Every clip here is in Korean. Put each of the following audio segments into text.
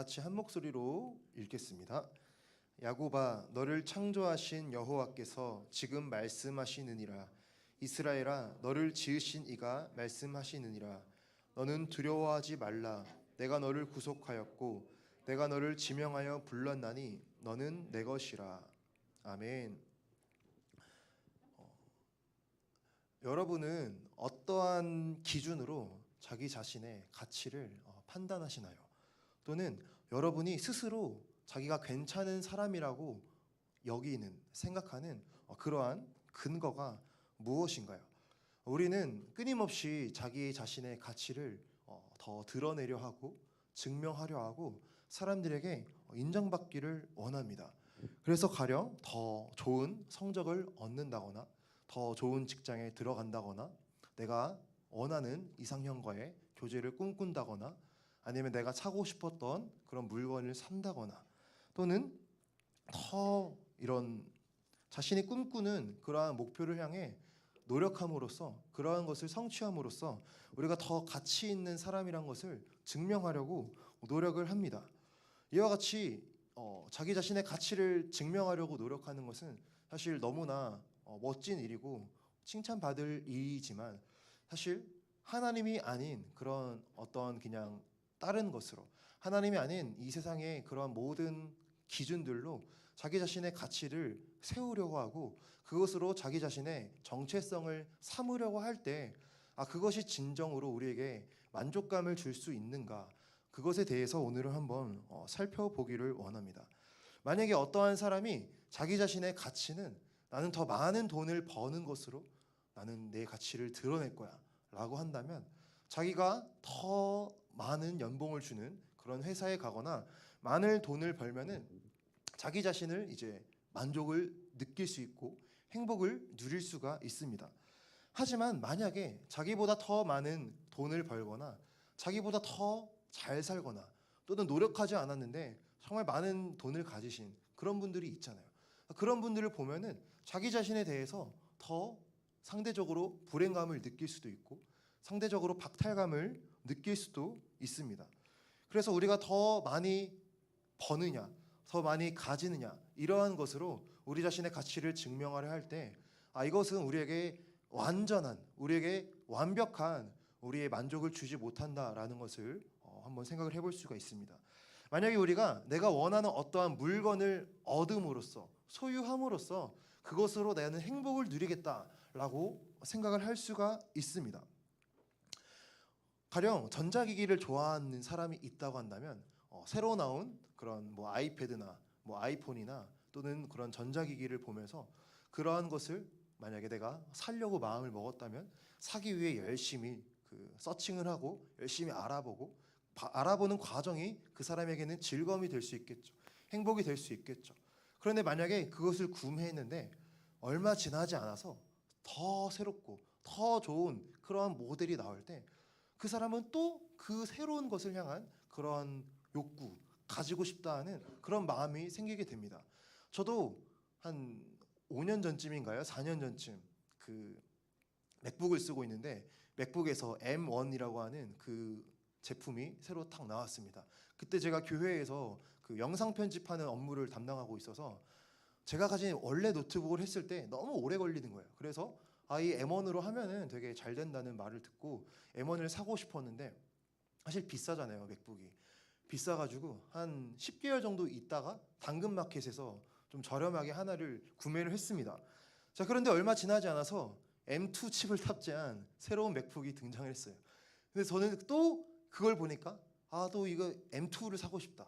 같이 한 목소리로 읽겠습니다. 야곱아, 너를 창조하신 여호와께서 지금 말씀하시느니라. 이스라엘아, 너를 지으신 이가 말씀하시느니라. 너는 두려워하지 말라. 내가 너를 구속하였고 내가 너를 지명하여 불렀나니 너는 내 것이라. 아멘. 여러분은 어떠한 기준으로 자기 자신의 가치를 판단하시나요? 또는 여러분이 스스로 자기가 괜찮은 사람이라고 여기는, 생각하는 그러한 근거가 무엇인가요? 우리는 끊임없이 자기 자신의 가치를 더 드러내려 하고 증명하려 하고 사람들에게 인정받기를 원합니다. 그래서 가령 더 좋은 성적을 얻는다거나 더 좋은 직장에 들어간다거나 내가 원하는 이상형과의 교제를 꿈꾼다거나 아니면 내가 사고 싶었던 그런 물건을 산다거나 또는 더 이런 자신이 꿈꾸는 그러한 목표를 향해 노력함으로써 그러한 것을 성취함으로써 우리가 더 가치 있는 사람이란 것을 증명하려고 노력을 합니다. 이와 같이 자기 자신의 가치를 증명하려고 노력하는 것은 사실 너무나 멋진 일이고 칭찬받을 일이지만 사실 하나님이 아닌 그런 어떤 그냥 다른 것으로 하나님이 아닌 이 세상의 그런 모든 기준들로 자기 자신의 가치를 세우려고 하고 그것으로 자기 자신의 정체성을 삼으려고 할 때 그것이 진정으로 우리에게 만족감을 줄 수 있는가, 그것에 대해서 오늘은 한번 살펴보기를 원합니다. 만약에 어떠한 사람이 자기 자신의 가치는 나는 더 많은 돈을 버는 것으로 나는 내 가치를 드러낼 거야 라고 한다면 자기가 더 많은 연봉을 주는 그런 회사에 가거나 많은 돈을 벌면은 자기 자신을 이제 만족을 느낄 수 있고 행복을 누릴 수가 있습니다. 하지만 만약에 자기보다 더 많은 돈을 벌거나 자기보다 더 잘 살거나 또는 노력하지 않았는데 정말 많은 돈을 가지신 그런 분들이 있잖아요. 그런 분들을 보면은 자기 자신에 대해서 더 상대적으로 불행감을 느낄 수도 있고 상대적으로 박탈감을 느낄 수도 있습니다. 그래서 우리가 더 많이 버느냐, 더 많이 가지느냐 이러한 것으로 우리 자신의 가치를 증명하려 할 때 이것은 우리에게 완전한, 우리에게 완벽한 우리의 만족을 주지 못한다라는 것을 한번 생각을 해볼 수가 있습니다. 만약에 우리가 내가 원하는 어떠한 물건을 얻음으로써 소유함으로써 그것으로 나는 행복을 누리겠다라고 생각을 할 수가 있습니다. 가령 전자기기를 좋아하는 사람이 있다고 한다면 새로 나온 그런 아이패드나 아이폰이나 또는 그런 전자기기를 보면서 그러한 것을 만약에 내가 사려고 마음을 먹었다면 사기 위해 열심히 서칭을 하고 열심히 알아보고 알아보는 과정이 그 사람에게는 즐거움이 될 수 있겠죠. 행복이 될 수 있겠죠. 그런데 만약에 그것을 구매했는데 얼마 지나지 않아서 더 새롭고 더 좋은 그러한 모델이 나올 때 그 사람은 또 그 새로운 것을 향한 그런 욕구, 가지고 싶다 하는 그런 마음이 생기게 됩니다. 저도 한 5년 전쯤인가요? 4년 전쯤 그 맥북을 쓰고 있는데 맥북에서 M1이라고 하는 그 제품이 새로 딱 나왔습니다. 그때 제가 교회에서 그 영상 편집하는 업무를 담당하고 있어서 제가 가진 원래 노트북을 했을 때 너무 오래 걸리는 거예요. 그래서 이 M1으로 하면은 되게 잘 된다는 말을 듣고 M1을 사고 싶었는데 사실 비싸잖아요, 맥북이. 비싸가지고 한 10개월 정도 있다가 당근마켓에서 좀 저렴하게 하나를 구매를 했습니다. 자, 그런데 얼마 지나지 않아서 M2 칩을 탑재한 새로운 맥북이 등장을 했어요. 근데 저는 또 그걸 보니까 또 이거 M2를 사고 싶다.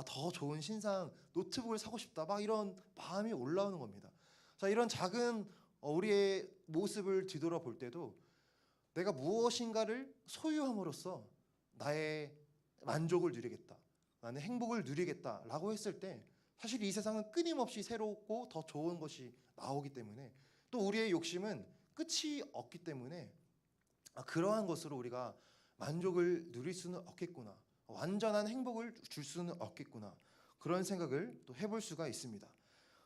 더 좋은 신상 노트북을 사고 싶다. 막 이런 마음이 올라오는 겁니다. 자, 이런 작은 우리의 모습을 뒤돌아볼 때도 내가 무엇인가를 소유함으로써 나의 만족을 누리겠다, 나는 행복을 누리겠다라고 했을 때 사실 이 세상은 끊임없이 새롭고 더 좋은 것이 나오기 때문에 또 우리의 욕심은 끝이 없기 때문에 그러한 것으로 우리가 만족을 누릴 수는 없겠구나, 완전한 행복을 줄 수는 없겠구나, 그런 생각을 또 해볼 수가 있습니다.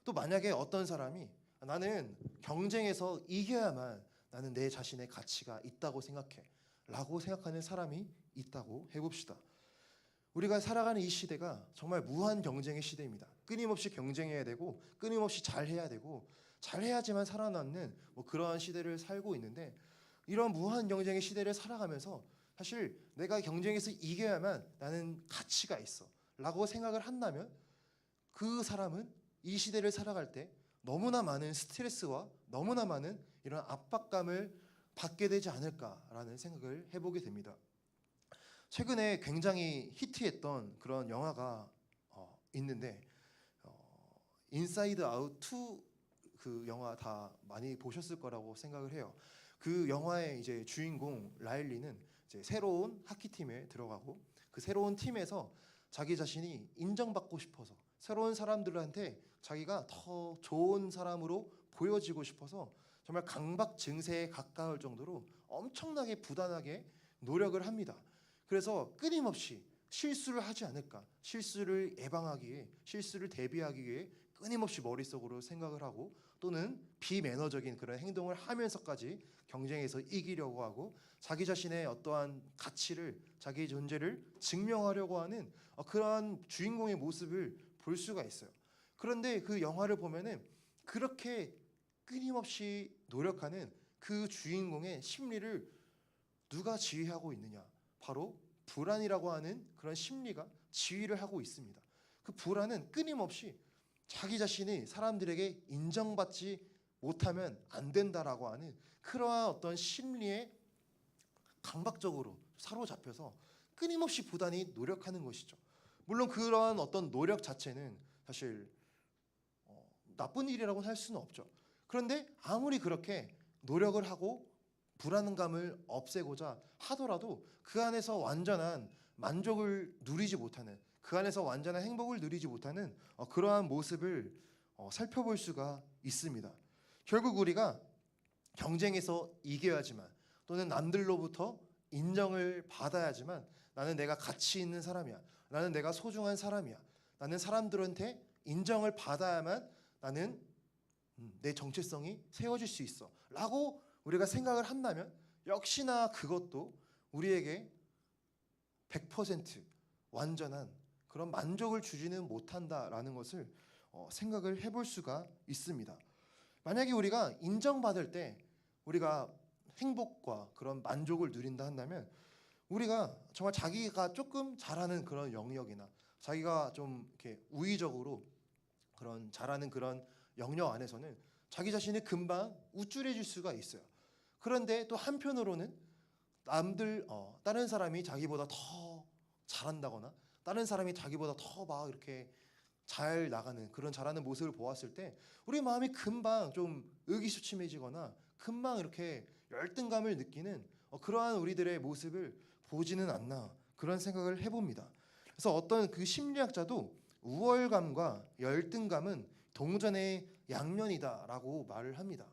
또 만약에 어떤 사람이 나는 경쟁에서 이겨야만 나는 내 자신의 가치가 있다고 생각해 라고 생각하는 사람이 있다고 해봅시다. 우리가 살아가는 이 시대가 정말 무한 경쟁의 시대입니다. 끊임없이 경쟁해야 되고 끊임없이 잘해야 되고 잘해야지만 살아남는 그러한 시대를 살고 있는데, 이런 무한 경쟁의 시대를 살아가면서 사실 내가 경쟁에서 이겨야만 나는 가치가 있어 라고 생각을 한다면, 그 사람은 이 시대를 살아갈 때 너무나 많은 스트레스와 너무나 많은 이런 압박감을 받게 되지 않을까라는 생각을 해보게 됩니다. 최근에 굉장히 히트했던 그런 영화가 있는데, 인사이드 아웃 2, 그 영화 다 많이 보셨을 거라고 생각을 해요. 그 영화의 이제 주인공 라일리는 이제 새로운 하키팀에 들어가고, 그 새로운 팀에서 자기 자신이 인정받고 싶어서 새로운 사람들한테 자기가 더 좋은 사람으로 보여지고 싶어서 정말 강박 증세에 가까울 정도로 엄청나게 부단하게 노력을 합니다. 그래서 끊임없이 실수를 하지 않을까, 실수를 예방하기 위해, 실수를 대비하기 위해 끊임없이 머릿속으로 생각을 하고, 또는 비매너적인 그런 행동을 하면서까지 경쟁에서 이기려고 하고 자기 자신의 어떠한 가치를, 자기 존재를 증명하려고 하는 그러한 주인공의 모습을 볼 수가 있어요. 그런데 그 영화를 보면은 그렇게 끊임없이 노력하는 그 주인공의 심리를 누가 지휘하고 있느냐? 바로 불안이라고 하는 그런 심리가 지휘를 하고 있습니다. 그 불안은 끊임없이 자기 자신이 사람들에게 인정받지 못하면 안 된다라고 하는 그러한 어떤 심리에 강박적으로 사로잡혀서 끊임없이 부단히 노력하는 것이죠. 물론 그러한 어떤 노력 자체는 사실 나쁜 일이라고는 할 수는 없죠. 그런데 아무리 그렇게 노력을 하고 불안감을 없애고자 하더라도 그 안에서 완전한 만족을 누리지 못하는, 그 안에서 완전한 행복을 누리지 못하는 그러한 모습을 살펴볼 수가 있습니다. 결국 우리가 경쟁에서 이겨야지만, 또는 남들로부터 인정을 받아야지만 나는 내가 가치 있는 사람이야, 나는 내가 소중한 사람이야, 나는 사람들한테 인정을 받아야만 나는 내 정체성이 세워질 수 있어 라고 우리가 생각을 한다면, 역시나 그것도 우리에게 100% 완전한 그런 만족을 주지는 못한다라는 것을 생각을 해볼 수가 있습니다. 만약에 우리가 인정받을 때 우리가 행복과 그런 만족을 누린다 한다면, 우리가 정말 자기가 조금 잘하는 그런 영역이나 자기가 좀 이렇게 우위적으로 그런 잘하는 그런 영역 안에서는 자기 자신이 금방 우쭐해질 수가 있어요. 그런데 또 한편으로는 남들 다른 사람이 자기보다 더 잘한다거나 다른 사람이 자기보다 더 막 이렇게 잘 나가는 그런 잘하는 모습을 보았을 때 우리 마음이 금방 좀 의기소침해지거나 금방 이렇게 열등감을 느끼는 그러한 우리들의 모습을 보지는 않나, 그런 생각을 해봅니다. 그래서 어떤 그 심리학자도 우월감과 열등감은 동전의 양면이다라고 말을 합니다.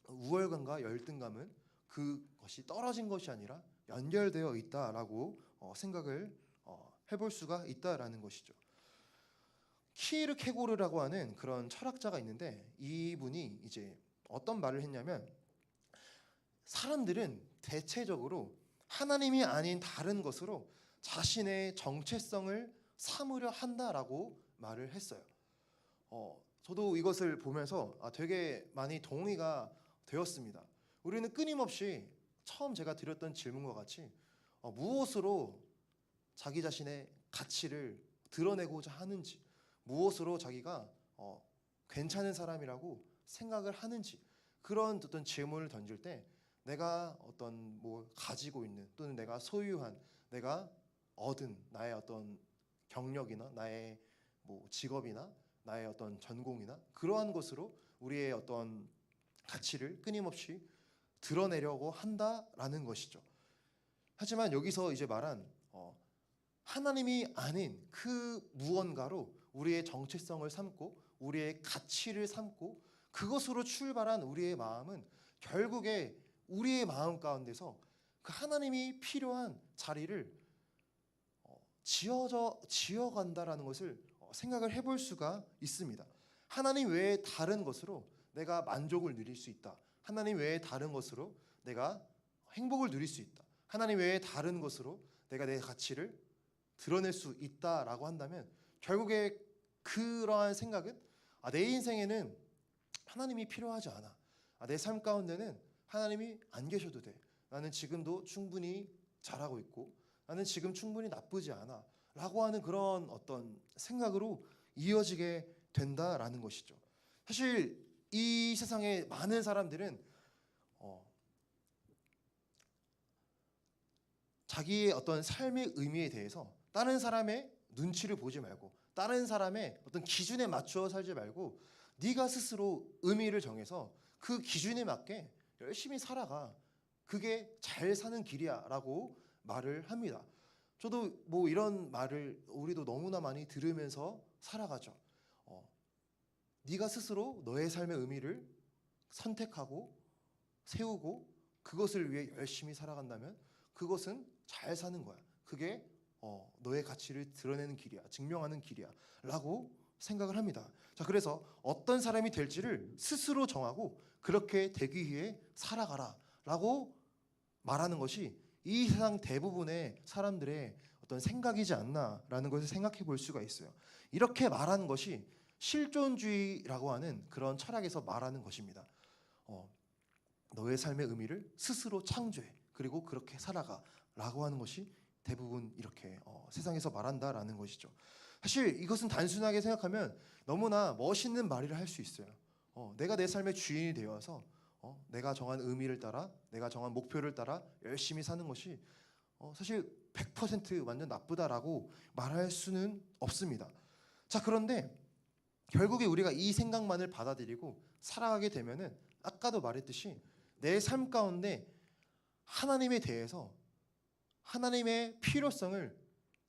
우월감과 열등감은 그것이 떨어진 것이 아니라 연결되어 있다라고 생각을 해볼 수가 있다라는 것이죠. 키르케고르라고 하는 그런 철학자가 있는데, 이분이 이제 어떤 말을 했냐면, 사람들은 대체적으로 하나님이 아닌 다른 것으로 자신의 정체성을 삼으려 한다라고 말을 했어요. 저도 이것을 보면서 되게 많이 동의가 되었습니다. 우리는 끊임없이 처음 제가 드렸던 질문과 같이 무엇으로 자기 자신의 가치를 드러내고자 하는지, 무엇으로 자기가 괜찮은 사람이라고 생각을 하는지, 그런 어떤 질문을 던질 때 내가 어떤 뭐 가지고 있는, 또는 내가 소유한, 내가 얻은 나의 어떤 경력이나 나의 뭐 직업이나 나의 어떤 전공이나 그러한 것으로 우리의 어떤 가치를 끊임없이 드러내려고 한다라는 것이죠. 하지만 여기서 이제 말한 하나님이 아닌 그 무언가로 우리의 정체성을 삼고 우리의 가치를 삼고 그것으로 출발한 우리의 마음은 결국에 우리의 마음 가운데서 그 하나님이 필요한 자리를 지어간다라는 것을 생각을 해볼 수가 있습니다. 하나님 외에 다른 것으로 내가 만족을 누릴 수 있다. 하나님 외에 다른 것으로 내가 행복을 누릴 수 있다. 하나님 외에 다른 것으로 내가 내 가치를 드러낼 수 있다라고 한다면 결국에 그러한 생각은 내 인생에는 하나님이 필요하지 않아. 내 삶 가운데는 하나님이 안 계셔도 돼. 나는 지금도 충분히 잘하고 있고 나는 지금 충분히 나쁘지 않아 라고 하는 그런 어떤 생각으로 이어지게 된다라는 것이죠. 사실 이 세상에 많은 사람들은 자기의 어떤 삶의 의미에 대해서 다른 사람의 눈치를 보지 말고 다른 사람의 어떤 기준에 맞추어 살지 말고 네가 스스로 의미를 정해서 그 기준에 맞게 열심히 살아가. 그게 잘 사는 길이야 라고 말을 합니다. 저도 뭐 이런 말을 우리도 너무나 많이 들으면서 살아가죠. 네가 스스로 너의 삶의 의미를 선택하고 세우고 그것을 위해 열심히 살아간다면 그것은 잘 사는 거야. 그게 너의 가치를 드러내는 길이야. 증명하는 길이야 라고 생각을 합니다. 자, 그래서 어떤 사람이 될지를 스스로 정하고 그렇게 되기 위해 살아가라 라고 말하는 것이 이 세상 대부분의 사람들의 어떤 생각이지 않나라는 것을 생각해 볼 수가 있어요. 이렇게 말하는 것이 실존주의라고 하는 그런 철학에서 말하는 것입니다. 너의 삶의 의미를 스스로 창조해. 그리고 그렇게 살아가 라고 하는 것이 대부분 이렇게 세상에서 말한다라는 것이죠. 사실 이것은 단순하게 생각하면 너무나 멋있는 말이라 할 수 있어요. 내가 내 삶의 주인이 되어서 내가 정한 의미를 따라 내가 정한 목표를 따라 열심히 사는 것이 사실 100% 완전 나쁘다라고 말할 수는 없습니다. 자, 그런데 결국에 우리가 이 생각만을 받아들이고 살아가게 되면은 아까도 말했듯이 내 삶 가운데 하나님에 대해서 하나님의 필요성을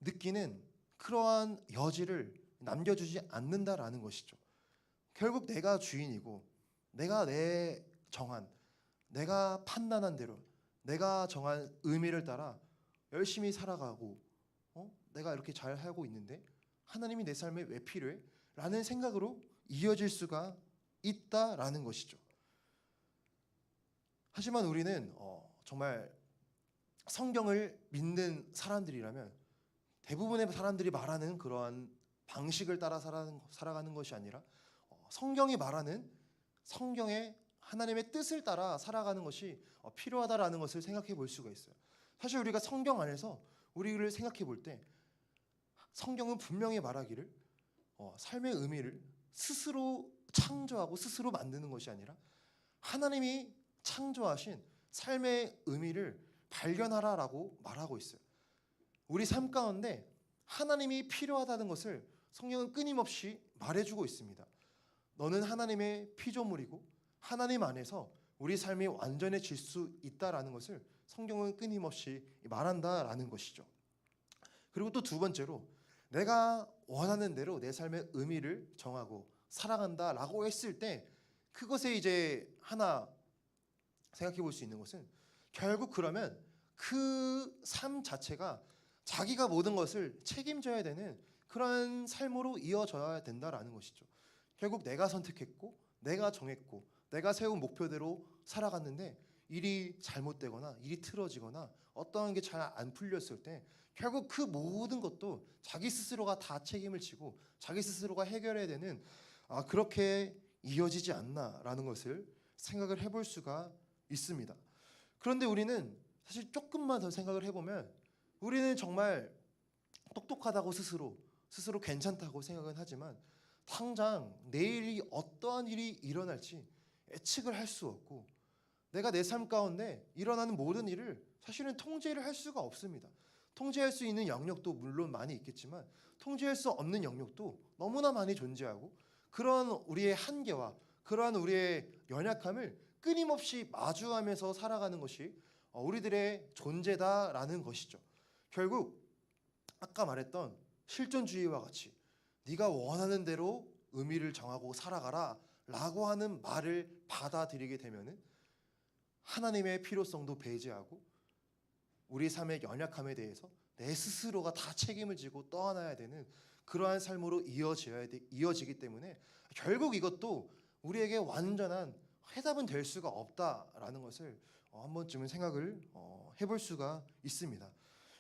느끼는 그러한 여지를 남겨주지 않는다라는 것이죠. 결국 내가 주인이고 내가 내가 판단한 대로 내가 정한 의미를 따라 열심히 살아가고 내가 이렇게 잘 살고 있는데 하나님이 내 삶에 왜 필요해? 라는 생각으로 이어질 수가 있다라는 것이죠. 하지만 우리는 정말 성경을 믿는 사람들이라면 대부분의 사람들이 말하는 그러한 방식을 따라 살아가는 것이 아니라 성경이 말하는 성경의 하나님의 뜻을 따라 살아가는 것이 필요하다라는 것을 생각해 볼 수가 있어요. 사실 우리가 성경 안에서 우리를 생각해 볼 때 성경은 분명히 말하기를 삶의 의미를 스스로 창조하고 스스로 만드는 것이 아니라 하나님이 창조하신 삶의 의미를 발견하라라고 말하고 있어요. 우리 삶 가운데 하나님이 필요하다는 것을 성경은 끊임없이 말해주고 있습니다. 너는 하나님의 피조물이고 하나님 안에서 우리 삶이 완전해질 수 있다라는 것을 성경은 끊임없이 말한다라는 것이죠. 그리고 또 두 번째로 내가 원하는 대로 내 삶의 의미를 정하고 살아간다라고 했을 때 그것에 이제 하나 생각해 볼 수 있는 것은 결국 그러면 그 삶 자체가 자기가 모든 것을 책임져야 되는 그런 삶으로 이어져야 된다라는 것이죠. 결국 내가 선택했고 내가 정했고 내가 세운 목표대로 살아갔는데 일이 잘못되거나 일이 틀어지거나 어떠한 게 잘 안 풀렸을 때 결국 그 모든 것도 자기 스스로가 다 책임을 지고 자기 스스로가 해결해야 되는 그렇게 이어지지 않나라는 것을 생각을 해볼 수가 있습니다. 그런데 우리는 사실 조금만 더 생각을 해보면 우리는 정말 똑똑하다고 스스로 괜찮다고 생각은 하지만 당장 내일이 어떠한 일이 일어날지 예측을 할 수 없고 내가 내 삶 가운데 일어나는 모든 일을 사실은 통제를 할 수가 없습니다. 통제할 수 있는 영역도 물론 많이 있겠지만 통제할 수 없는 영역도 너무나 많이 존재하고 그런 우리의 한계와 그러한 우리의 연약함을 끊임없이 마주하면서 살아가는 것이 우리들의 존재다라는 것이죠. 결국 아까 말했던 실존주의와 같이 네가 원하는 대로 의미를 정하고 살아가라 라고 하는 말을 받아들이게 되면은 하나님의 필요성도 배제하고 우리 삶의 연약함에 대해서 내 스스로가 다 책임을 지고 떠안아야 되는 그러한 삶으로 이어지기 때문에 결국 이것도 우리에게 완전한 해답은 될 수가 없다라는 것을 한 번쯤은 생각을 해볼 수가 있습니다.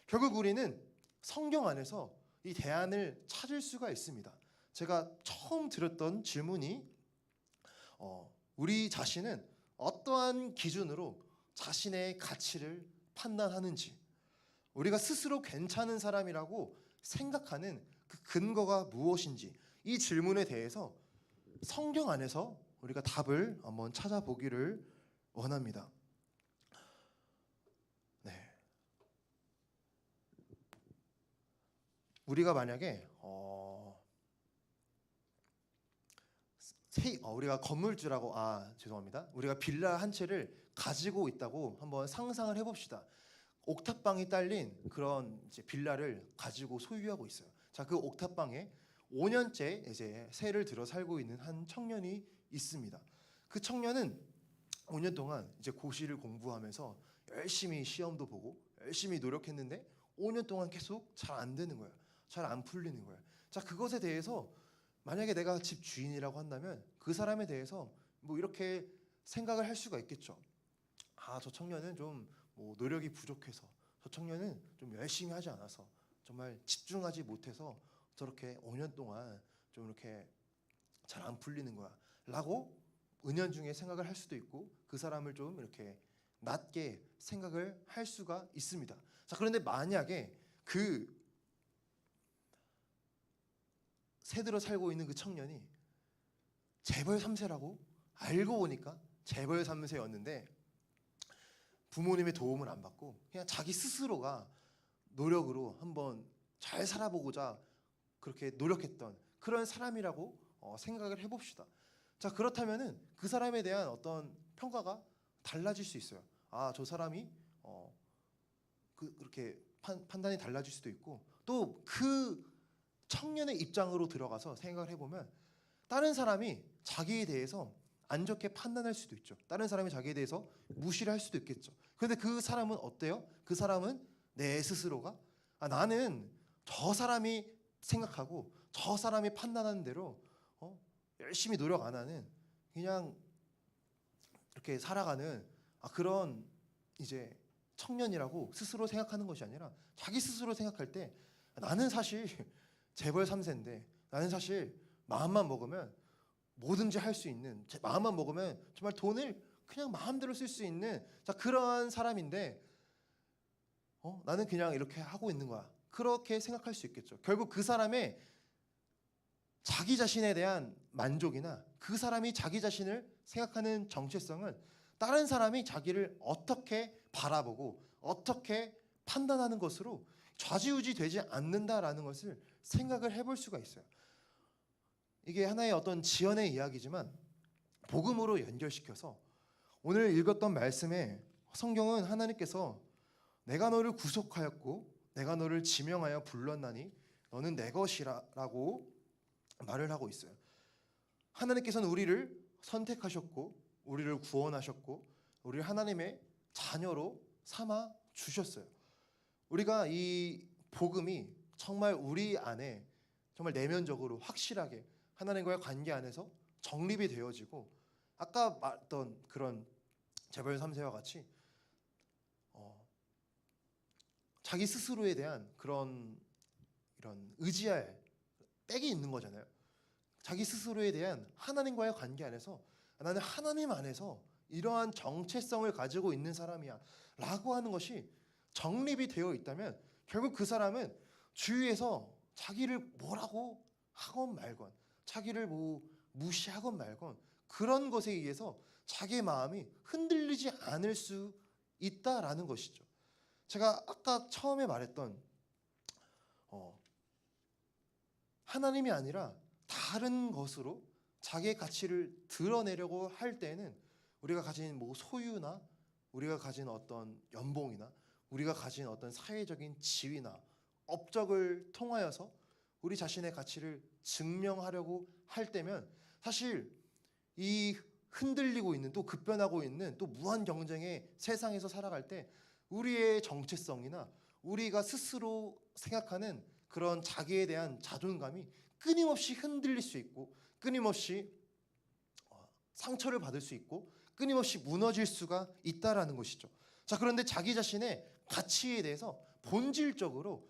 결국 우리는 성경 안에서 이 대안을 찾을 수가 있습니다. 제가 처음 들었던 질문이 우리 자신은 어떠한 기준으로 자신의 가치를 판단하는지, 우리가 스스로 괜찮은 사람이라고 생각하는 그 근거가 무엇인지, 이 질문에 대해서 성경 안에서 우리가 답을 한번 찾아보기를 원합니다. 네. 우리가 만약에 우리가 건물주라고 죄송합니다. 우리가 빌라 한 채를 가지고 있다고 한번 상상을 해봅시다. 옥탑방이 딸린 그런 이제 빌라를 가지고 소유하고 있어요. 자, 그 옥탑방에 5년째 이제 세를 들어 살고 있는 한 청년이 있습니다. 그 청년은 5년 동안 이제 고시를 공부하면서 열심히 시험도 보고 열심히 노력했는데 5년 동안 계속 잘 안 되는 거예요. 잘 안 풀리는 거예요. 자, 그것에 대해서 만약에 내가 집 주인이라고 한다면 그 사람에 대해서 뭐 이렇게 생각을 할 수가 있겠죠. 저 청년은 좀 뭐 노력이 부족해서, 저 청년은 좀 열심히 하지 않아서, 정말 집중하지 못해서 저렇게 5년 동안 좀 이렇게 잘 안 풀리는 거야 라고 은연중에 생각을 할 수도 있고, 그 사람을 좀 이렇게 낮게 생각을 할 수가 있습니다. 자, 그런데 만약에 그 세들어 살고 있는 그 청년이 재벌 3세라고 알고 보니까 재벌 3세였는데 부모님의 도움을 안 받고 그냥 자기 스스로가 노력으로 한번 잘 살아보고자 그렇게 노력했던 그런 사람이라고 생각을 해봅시다. 자, 그렇다면은 그 사람에 대한 어떤 평가가 달라질 수 있어요. 저 사람이 그렇게 판단이 달라질 수도 있고, 또 그 청년의 입장으로 들어가서 생각을 해보면 다른 사람이 자기에 대해서 안 좋게 판단할 수도 있죠. 다른 사람이 자기에 대해서 무시를 할 수도 있겠죠. 그런데 그 사람은 어때요? 그 사람은 내 스스로가 나는 저 사람이 생각하고 저 사람이 판단하는 대로 열심히 노력 안 하는, 그냥 이렇게 살아가는 그런 이제 청년이라고 스스로 생각하는 것이 아니라, 자기 스스로 생각할 때 나는 사실 재벌 3세인데 나는 사실 마음만 먹으면 뭐든지 할 수 있는, 제 마음만 먹으면 정말 돈을 그냥 마음대로 쓸 수 있는 그러한 사람인데 나는 그냥 이렇게 하고 있는 거야. 그렇게 생각할 수 있겠죠. 결국 그 사람의 자기 자신에 대한 만족이나 그 사람이 자기 자신을 생각하는 정체성은 다른 사람이 자기를 어떻게 바라보고 어떻게 판단하는 것으로 좌지우지 되지 않는다라는 것을 생각을 해볼 수가 있어요. 이게 하나의 어떤 지연의 이야기지만 복음으로 연결시켜서 오늘 읽었던 말씀에 성경은 하나님께서 내가 너를 구속하였고 내가 너를 지명하여 불렀나니 너는 내 것이라고 말을 하고 있어요. 하나님께서는 우리를 선택하셨고 우리를 구원하셨고 우리를 하나님의 자녀로 삼아 주셨어요. 우리가 이 복음이 정말 우리 안에 정말 내면적으로 확실하게 하나님과의 관계 안에서 정립이 되어지고, 아까 말했던 그런 재벌 3세와 같이 자기 스스로에 대한 그런 이런 의지할 빽이 있는 거잖아요. 자기 스스로에 대한 하나님과의 관계 안에서 나는 하나님 안에서 이러한 정체성을 가지고 있는 사람이야 라고 하는 것이 정립이 되어 있다면 결국 그 사람은 주위에서 자기를 뭐라고 하건 말건, 자기를 무시하건 말건 그런 것에 의해서 자기의 마음이 흔들리지 않을 수 있다라는 것이죠. 제가 아까 처음에 말했던 하나님이 아니라 다른 것으로 자기의 가치를 드러내려고 할 때는 우리가 가진 소유나 우리가 가진 어떤 연봉이나 우리가 가진 어떤 사회적인 지위나 업적을 통하여서 우리 자신의 가치를 증명하려고 할 때면 사실 이 흔들리고 있는 또 급변하고 있는 또 무한 경쟁의 세상에서 살아갈 때 우리의 정체성이나 우리가 스스로 생각하는 그런 자기에 대한 자존감이 끊임없이 흔들릴 수 있고 끊임없이 상처를 받을 수 있고 끊임없이 무너질 수가 있다라는 것이죠. 자, 그런데 자기 자신의 가치에 대해서 본질적으로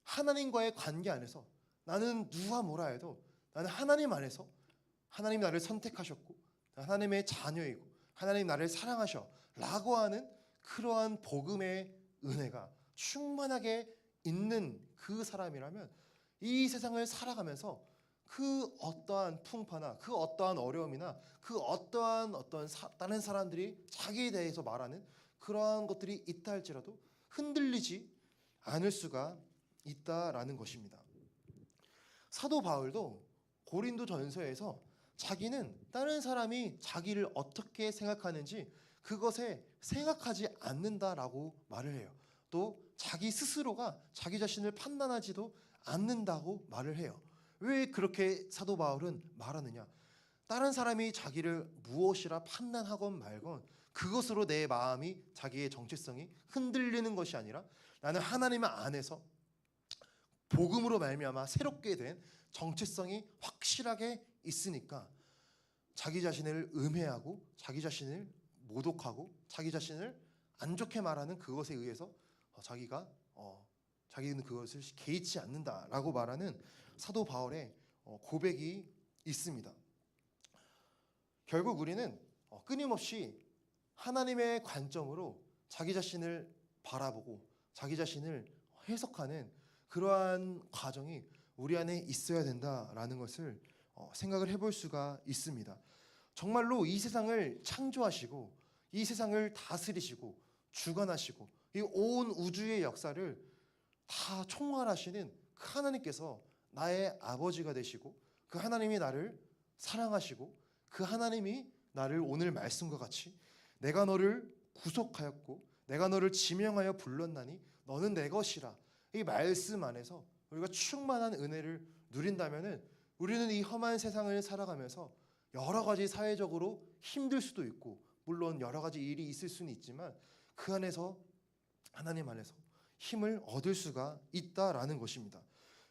하나님과의 관계 안에서 나는 누가 뭐라 해도 나는 하나님 안에서 하나님 나를 선택하셨고 하나님의 자녀이고 하나님 나를 사랑하셔 라고 하는 그러한 복음의 은혜가 충만하게 있는 그 사람이라면 이 세상을 살아가면서 그 어떠한 풍파나 그 어떠한 어려움이나 그 어떠한 다른 사람들이 자기에 대해서 말하는 그러한 것들이 있다 할지라도 흔들리지 않을 수가 있다라는 것입니다. 사도 바울도 고린도 전서에서 자기는 다른 사람이 자기를 어떻게 생각하는지 그것에 생각하지 않는다라고 말을 해요. 또 자기 스스로가 자기 자신을 판단하지도 않는다고 말을 해요. 왜 그렇게 사도 바울은 말하느냐? 다른 사람이 자기를 무엇이라 판단하건 말건 그것으로 내 마음이 자기의 정체성이 흔들리는 것이 아니라 나는 하나님 안에서 복음으로 말미암아 새롭게 된 정체성이 확실하게 있으니까 자기 자신을 음해하고 자기 자신을 모독하고 자기 자신을 안 좋게 말하는 그것에 의해서 자기는 그것을 개의치 않는다라고 말하는 사도 바울의 고백이 있습니다. 결국 우리는 끊임없이 하나님의 관점으로 자기 자신을 바라보고 자기 자신을 해석하는 그러한 과정이 우리 안에 있어야 된다라는 것을 생각을 해볼 수가 있습니다. 정말로 이 세상을 창조하시고 이 세상을 다스리시고 주관하시고 이 온 우주의 역사를 다 총괄하시는 그 하나님께서 나의 아버지가 되시고 그 하나님이 나를 사랑하시고 그 하나님이 나를 오늘 말씀과 같이 내가 너를 구속하였고 내가 너를 지명하여 불렀나니 너는 내 것이라 이 말씀 안에서 우리가 충만한 은혜를 누린다면은 우리는 이 험한 세상을 살아가면서 여러 가지 사회적으로 힘들 수도 있고 물론 여러 가지 일이 있을 수는 있지만 그 안에서 하나님 안에서 힘을 얻을 수가 있다라는 것입니다.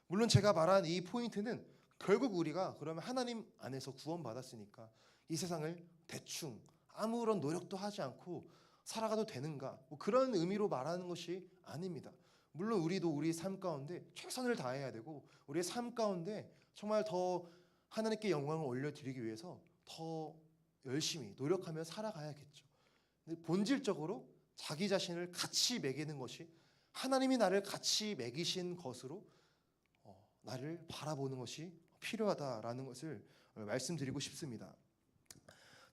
물론 제가 말한 이 포인트는 결국 우리가 그러면 하나님 안에서 구원받았으니까 이 세상을 대충 아무런 노력도 하지 않고 살아가도 되는가 뭐 그런 의미로 말하는 것이 아닙니다. 물론 우리도 우리 삶 가운데 최선을 다해야 되고 우리의 삶 가운데 정말 더 하나님께 영광을 올려드리기 위해서 더 열심히 노력하며 살아가야겠죠. 근데 본질적으로 자기 자신을 같이 매기는 것이 하나님이 나를 같이 매기신 것으로 나를 바라보는 것이 필요하다라는 것을 말씀드리고 싶습니다.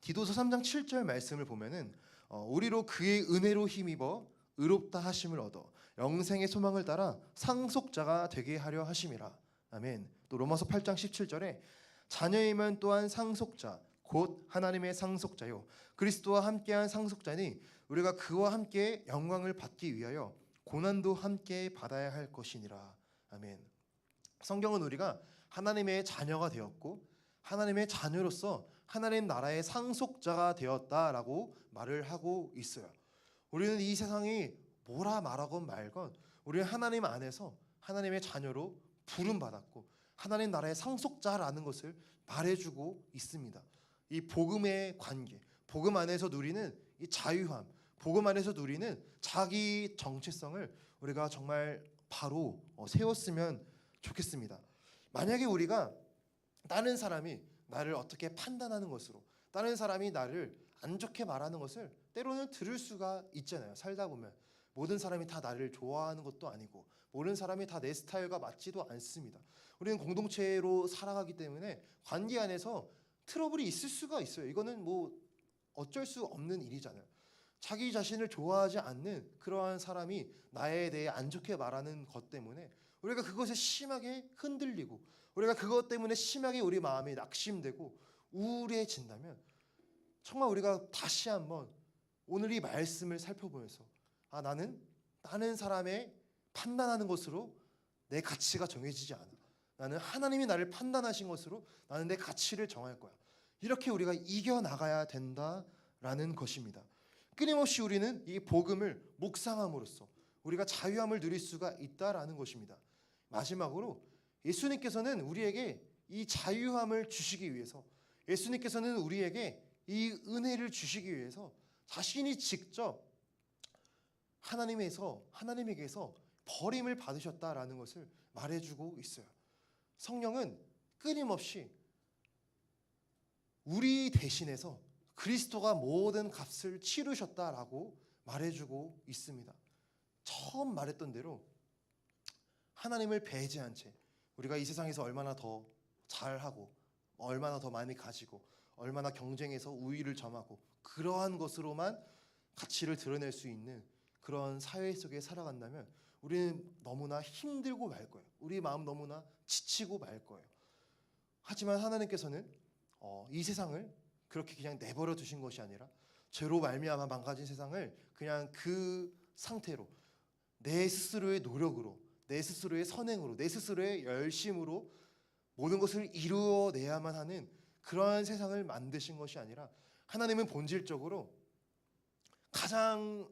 디도서 3장 7절 말씀을 보면은 우리로 그의 은혜로 힘입어 의롭다 하심을 얻어 영생의 소망을 따라 상속자가 되게 하려 하심이라. 아멘. 또 로마서 8장 17절에 자녀이면 또한 상속자 곧 하나님의 상속자요 그리스도와 함께한 상속자니 우리가 그와 함께 영광을 받기 위하여 고난도 함께 받아야 할 것이니라. 아멘. 성경은 우리가 하나님의 자녀가 되었고 하나님의 자녀로서 하나님 나라의 상속자가 되었다라고 말을 하고 있어요. 우리는 이 세상이 뭐라 말하건 말건 우리는 하나님 안에서 하나님의 자녀로 부름받았고 하나님 나라의 상속자라는 것을 말해주고 있습니다. 이 복음의 관계, 복음 안에서 누리는 이 자유함, 복음 안에서 누리는 자기 정체성을 우리가 정말 바로 세웠으면 좋겠습니다. 만약에 우리가 다른 사람이 나를 어떻게 판단하는 것으로 다른 사람이 나를 안 좋게 말하는 것을 때로는 들을 수가 있잖아요. 살다 보면 모든 사람이 다 나를 좋아하는 것도 아니고 모든 사람이 다 내 스타일과 맞지도 않습니다. 우리는 공동체로 살아가기 때문에 관계 안에서 트러블이 있을 수가 있어요. 이거는 뭐 어쩔 수 없는 일이잖아요. 자기 자신을 좋아하지 않는 그러한 사람이 나에 대해 안 좋게 말하는 것 때문에 우리가 그것에 심하게 흔들리고 우리가 그것 때문에 심하게 우리 마음이 낙심되고 우울해진다면 정말 우리가 다시 한번 오늘 이 말씀을 살펴보면서 나는 다른 사람의 판단하는 것으로 내 가치가 정해지지 않아. 나는 하나님이 나를 판단하신 것으로 나는 내 가치를 정할 거야. 이렇게 우리가 이겨나가야 된다라는 것입니다. 끊임없이 우리는 이 복음을 묵상함으로써 우리가 자유함을 누릴 수가 있다라는 것입니다. 마지막으로 예수님께서는 우리에게 이 자유함을 주시기 위해서 예수님께서는 우리에게 이 은혜를 주시기 위해서 자신이 직접 하나님에게서 버림을 받으셨다라는 것을 말해주고 있어요. 성령은 끊임없이 우리 대신해서 그리스도가 모든 값을 치르셨다라고 말해주고 있습니다. 처음 말했던 대로 하나님을 배제한 채 우리가 이 세상에서 얼마나 더 잘하고 얼마나 더 많이 가지고 얼마나 경쟁에서 우위를 점하고 그러한 것으로만 가치를 드러낼 수 있는 그런 사회 속에 살아간다면 우리는 너무나 힘들고 말 거예요. 우리 마음 너무나 지치고 말 거예요. 하지만 하나님께서는 이 세상을 그렇게 그냥 내버려 두신 것이 아니라 죄로 말미암아 망가진 세상을 그냥 그 상태로 내 스스로의 노력으로, 내 스스로의 선행으로, 내 스스로의 열심으로 모든 것을 이루어내야만 하는 그러한 세상을 만드신 것이 아니라 하나님은 본질적으로 가장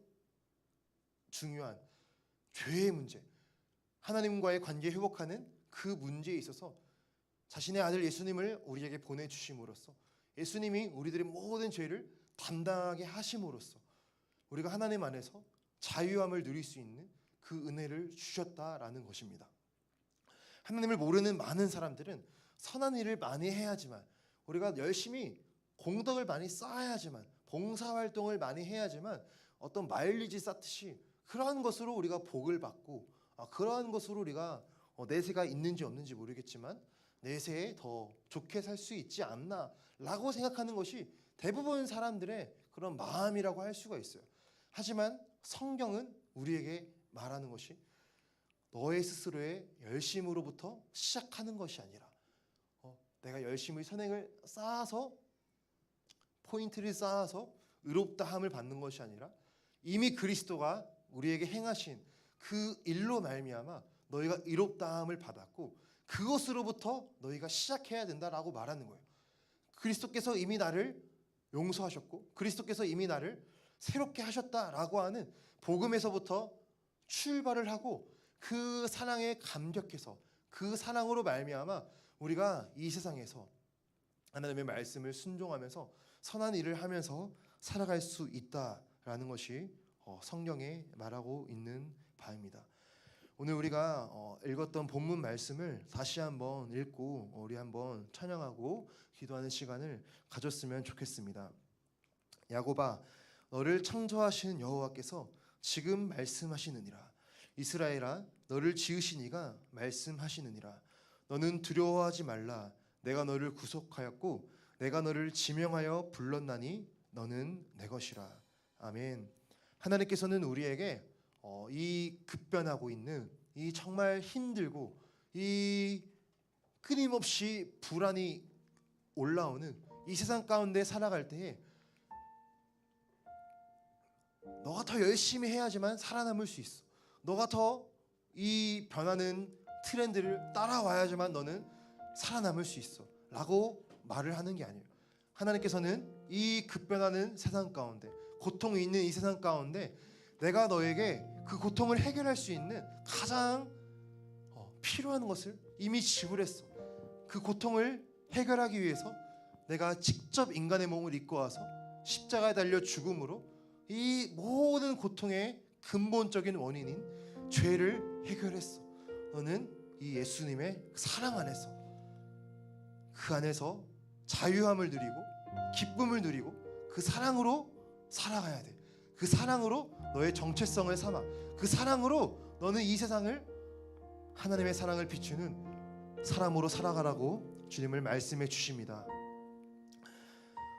중요한 죄의 문제, 하나님과의 관계 회복하는 그 문제에 있어서 자신의 아들 예수님을 우리에게 보내주심으로써 예수님이 우리들의 모든 죄를 담당하게 하심으로써 우리가 하나님 안에서 자유함을 누릴 수 있는 그 은혜를 주셨다라는 것입니다. 하나님을 모르는 많은 사람들은 선한 일을 많이 해야지만, 우리가 열심히 공덕을 많이 쌓아야지만, 봉사활동을 많이 해야지만 어떤 마일리지 쌓듯이 그러한 것으로 우리가 복을 받고 그러한 것으로 우리가 내세가 있는지 없는지 모르겠지만 내세에 더 좋게 살 수 있지 않나 라고 생각하는 것이 대부분 사람들의 그런 마음이라고 할 수가 있어요. 하지만 성경은 우리에게 말하는 것이 너의 스스로의 열심으로부터 시작하는 것이 아니라 내가 열심히 선행을 쌓아서 포인트를 쌓아서 의롭다함을 받는 것이 아니라 이미 그리스도가 우리에게 행하신 그 일로 말미암아 너희가 의롭다함을 받았고 그것으로부터 너희가 시작해야 된다라고 말하는 거예요. 그리스도께서 이미 나를 용서하셨고 그리스도께서 이미 나를 새롭게 하셨다라고 하는 복음에서부터 출발을 하고 그 사랑에 감격해서 그 사랑으로 말미암아 우리가 이 세상에서 하나님의 말씀을 순종하면서 선한 일을 하면서 살아갈 수 있다라는 것이 성경에 말하고 있는 바입니다. 오늘 우리가 읽었던 본문 말씀을 다시 한번 읽고 우리 한번 찬양하고 기도하는 시간을 가졌으면 좋겠습니다. 야곱아, 너를 창조하신 여호와께서 지금 말씀하시느니라. 이스라엘아, 너를 지으신 이가 말씀하시느니라. 너는 두려워하지 말라. 내가 너를 구속하였고 내가 너를 지명하여 불렀나니 너는 내 것이라. 아멘. 하나님께서는 우리에게 이 급변하고 있는 이 정말 힘들고 이 끊임없이 불안이 올라오는 이 세상 가운데 살아갈 때에 너가 더 열심히 해야지만 살아남을 수 있어. 너가 더 이 변하는 트렌드를 따라와야지만 너는 살아남을 수 있어 라고 말을 하는 게 아니에요. 하나님께서는 이 급변하는 세상 가운데, 고통이 있는 이 세상 가운데 내가 너에게 그 고통을 해결할 수 있는 가장 필요한 것을 이미 지불했어. 그 고통을 해결하기 위해서 내가 직접 인간의 몸을 입고 와서 십자가에 달려 죽음으로 이 모든 고통의 근본적인 원인인 죄를 해결했어. 너는 이 예수님의 사랑 안에서, 그 안에서 자유함을 누리고 기쁨을 누리고 그 사랑으로 살아가야 돼. 그 사랑으로 너의 정체성을 삼아, 그 사랑으로 너는 이 세상을 하나님의 사랑을 비추는 사람으로 살아가라고 주님을 말씀해 주십니다.